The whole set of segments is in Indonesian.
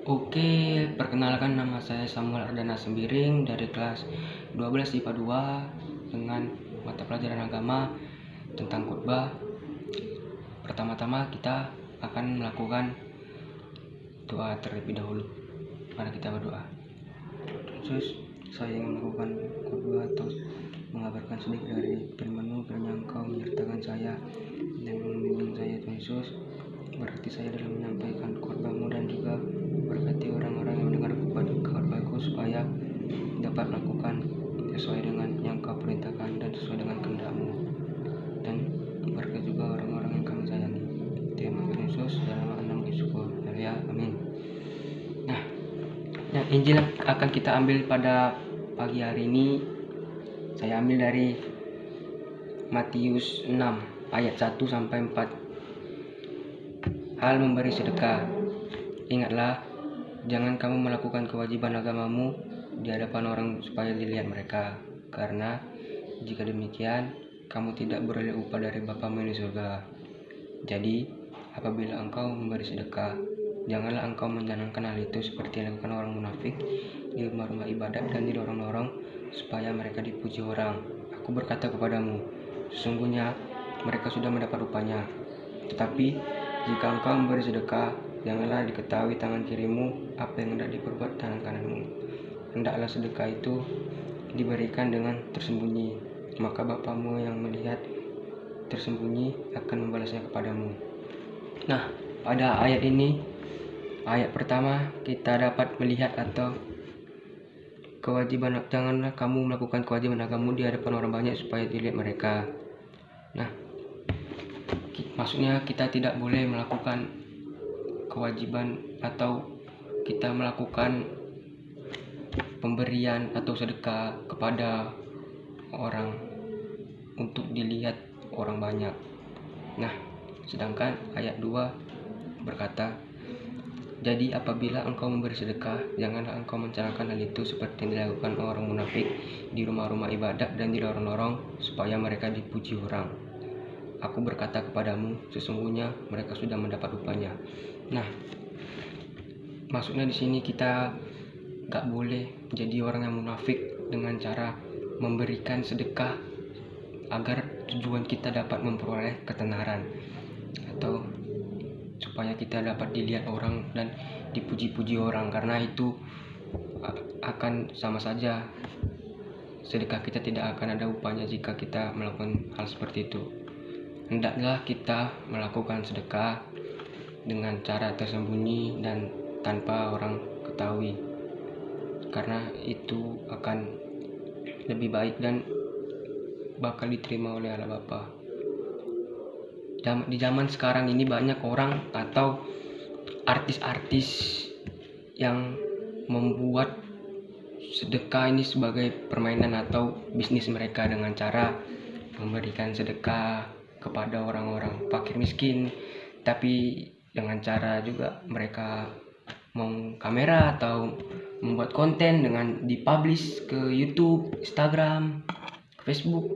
Oke, perkenalkan nama saya Samuel Ardana Sembiring dari kelas 12 IPA 2 dengan mata pelajaran agama tentang khotbah. Pertama-tama kita akan melakukan doa terlebih dahulu. Mari kita berdoa. Yesus, saya ingin melakukan khotbah atau mengabarkan sedikit dari firman-Mu, kiranya Engkau menyertakan saya dan membimbing saya, Tuhan Yesus. Berarti saya dalam menyampaikan khotbah-Mu dan juga berkati orang-orang yang mendengar khotbahku supaya dapat melakukan sesuai dengan yang Kau perintahkan dan sesuai dengan kehendak-Mu, dan berkati juga orang-orang yang Kami sayangi. Terima kasih Yesus, dalam nama Yesus syukur. Ya, amin. Nah, yang Injil yang akan kita ambil pada pagi hari ini saya ambil dari Matius 6 ayat 1 sampai 4. Hal memberi sedekah. Ingatlah, jangan kamu melakukan kewajiban agamamu di hadapan orang supaya dilihat mereka, karena jika demikian kamu tidak beroleh upah dari Bapamu di surga. Jadi, apabila engkau memberi sedekah, janganlah engkau mencanangkan hal itu seperti yang dilakukan orang munafik di rumah-rumah ibadat dan di lorong-lorong supaya mereka dipuji orang. Aku berkata kepadamu, sesungguhnya mereka sudah mendapat upahnya. Tetapi jika engkau memberi sedekah, janganlah diketahui tangan kirimu apa yang hendak diperbuat tangan kananmu. Hendaklah sedekah itu diberikan dengan tersembunyi, maka Bapamu yang melihat tersembunyi akan membalasnya kepadamu. Nah, pada ayat ini, ayat pertama kita dapat melihat atau kewajiban, janganlah kamu melakukan kewajiban agamamu di hadapan orang banyak supaya dilihat mereka. Nah, maksudnya kita tidak boleh melakukan kewajiban atau kita melakukan pemberian atau sedekah kepada orang untuk dilihat orang banyak. Nah, sedangkan ayat 2 berkata, jadi apabila engkau memberi sedekah, janganlah engkau mencanangkan hal itu seperti yang dilakukan orang munafik di rumah-rumah ibadat dan di lorong-lorong supaya mereka dipuji orang. Aku berkata kepadamu, sesungguhnya mereka sudah mendapat upahnya. Nah, maksudnya di sini kita gak boleh jadi orang yang munafik dengan cara memberikan sedekah agar tujuan kita dapat memperoleh ketenaran atau supaya kita dapat dilihat orang dan dipuji-puji orang, karena itu akan sama saja sedekah kita tidak akan ada upahnya jika kita melakukan hal seperti itu. Hendaklah kita melakukan sedekah dengan cara tersembunyi dan tanpa orang ketahui, karena itu akan lebih baik dan bakal diterima oleh Allah Bapa. Di zaman sekarang ini banyak orang atau artis-artis yang membuat sedekah ini sebagai permainan atau bisnis mereka dengan cara memberikan sedekah kepada orang-orang fakir miskin, tapi dengan cara juga mereka kamera atau membuat konten dengan dipublish ke YouTube, Instagram, Facebook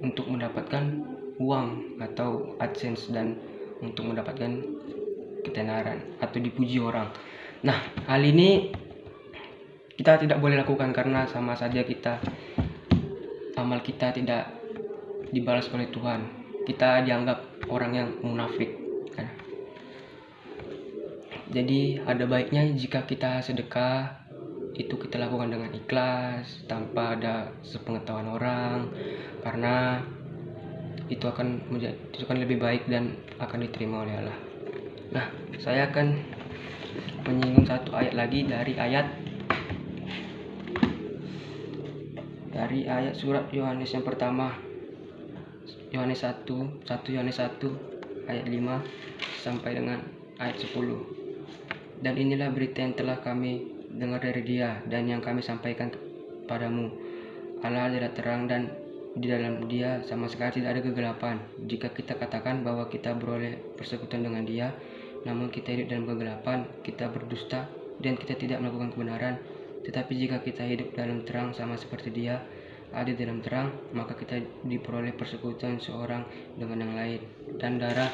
untuk mendapatkan uang atau AdSense dan untuk mendapatkan ketenaran atau dipuji orang. Nah, hal ini kita tidak boleh lakukan karena sama saja amal kita tidak dibalas oleh Tuhan. Kita dianggap orang yang munafik. Jadi ada baiknya jika kita sedekah itu kita lakukan dengan ikhlas tanpa ada sepengetahuan orang, karena itu akan lebih baik dan akan diterima oleh Allah. Nah, saya akan menyinggung satu ayat lagi dari ayat surat Yohanes yang pertama, Yohanes 1 ayat 5 sampai dengan ayat 10. Dan inilah berita yang telah kami dengar dari Dia dan yang kami sampaikan kepadamu. Allah adalah terang dan di dalam Dia sama sekali tidak ada kegelapan. Jika kita katakan bahwa kita beroleh persekutuan dengan Dia, namun kita hidup dalam kegelapan, kita berdusta dan kita tidak melakukan kebenaran. Tetapi jika kita hidup dalam terang sama seperti Dia ada dalam terang, maka kita diperoleh persekutuan seorang dengan yang lain, dan darah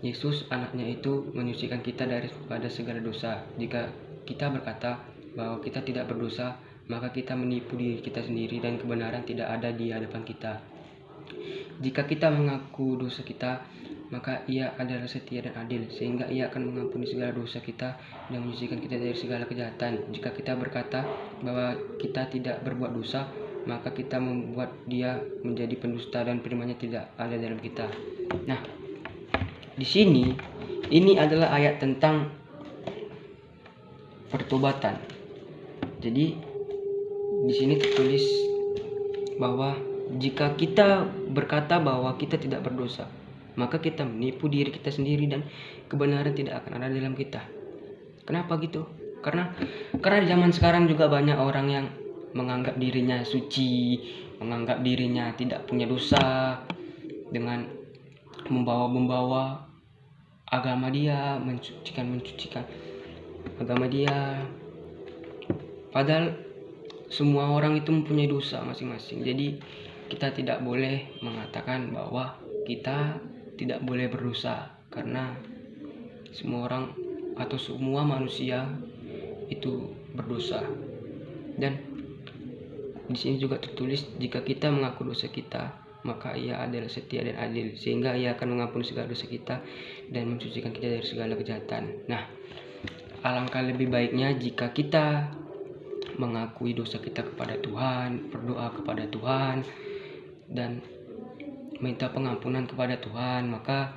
Yesus anaknya itu menyucikan kita daripada segala dosa. Jika kita berkata bahwa kita tidak berdosa, maka kita menipu diri kita sendiri dan kebenaran tidak ada di hadapan kita. Jika kita mengaku dosa kita, maka Ia adalah setia dan adil, sehingga Ia akan mengampuni segala dosa kita dan menyucikan kita dari segala kejahatan. Jika kita berkata bahwa kita tidak berbuat dosa, maka kita membuat Dia menjadi pendusta dan firman-Nya tidak ada dalam kita. Nah, di sini ini adalah ayat tentang pertobatan. Jadi di sini tertulis bahwa jika kita berkata bahwa kita tidak berdosa, maka kita menipu diri kita sendiri dan kebenaran tidak akan ada dalam kita. Kenapa gitu? Karena di zaman sekarang juga banyak orang yang menganggap dirinya suci, menganggap dirinya tidak punya dosa dengan membawa agama dia, mensucikan agama dia. Padahal semua orang itu mempunyai dosa masing-masing. Jadi kita tidak boleh mengatakan bahwa kita tidak boleh berdosa, karena semua orang atau semua manusia itu berdosa. Dan di sini juga tertulis, jika kita mengaku dosa kita, maka Ia adalah setia dan adil, sehingga Ia akan mengampuni segala dosa kita dan mensucikan kita dari segala kejahatan. Nah, alangkah lebih baiknya jika kita mengakui dosa kita kepada Tuhan, berdoa kepada Tuhan, dan minta pengampunan kepada Tuhan, maka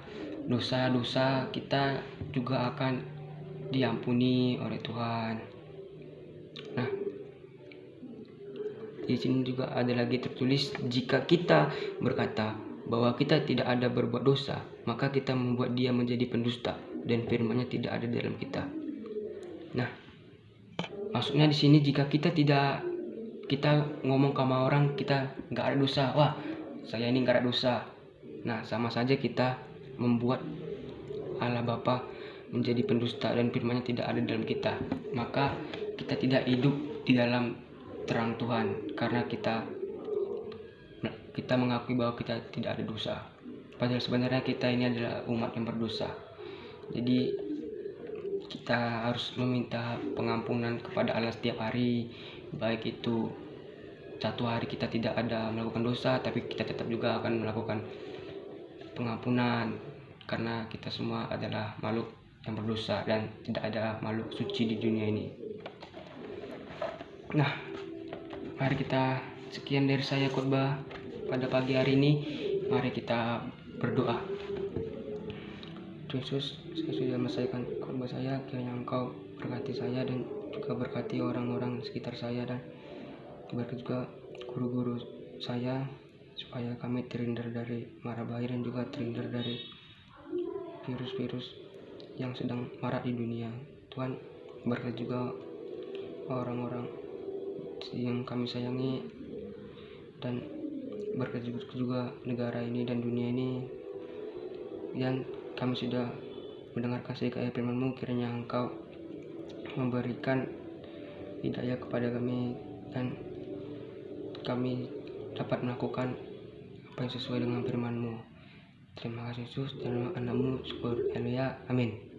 dosa-dosa kita juga akan diampuni oleh Tuhan. Nah, di sini juga ada lagi tertulis, jika kita berkata bahwa kita tidak ada berbuat dosa, maka kita membuat Dia menjadi pendusta dan firman-Nya tidak ada dalam kita. Nah, maksudnya di sini jika kita ngomong sama orang kita nggak ada dosa, wah saya ini nggak ada dosa. Nah, sama saja kita membuat Allah Bapa menjadi pendusta dan firman-Nya tidak ada dalam kita. Maka kita tidak hidup di dalam terang Tuhan, karena kita mengakui bahwa kita tidak ada dosa. Padahal sebenarnya kita ini adalah umat yang berdosa. Jadi kita harus meminta pengampunan kepada Allah setiap hari, baik itu satu hari kita tidak ada melakukan dosa, tapi kita tetap juga akan melakukan pengampunan, karena kita semua adalah makhluk yang berdosa dan tidak ada makhluk suci di dunia ini. Nah, mari kita, sekian dari saya khotbah pada pagi hari ini. Mari kita berdoa. Yesus, saya sudah menyelesaikan khotbah saya, kiranya Engkau berkati saya dan juga berkati orang-orang sekitar saya, dan berkati juga guru-guru saya, supaya kami terhindar dari mara bahaya dan juga terhindar dari virus-virus yang sedang marak di dunia. Tuhan, berkati juga orang-orang yang kami sayangi, dan berkati juga negara ini dan dunia ini. Dan kami sudah mendengarkan sedikit ayat firman-Mu, kiranya Engkau memberikan hidayah kepada kami dan kami dapat melakukan apa yang sesuai dengan firman-Mu. Terima kasih Yesus, dan anak-Mu syukur. Haleluya. Amin.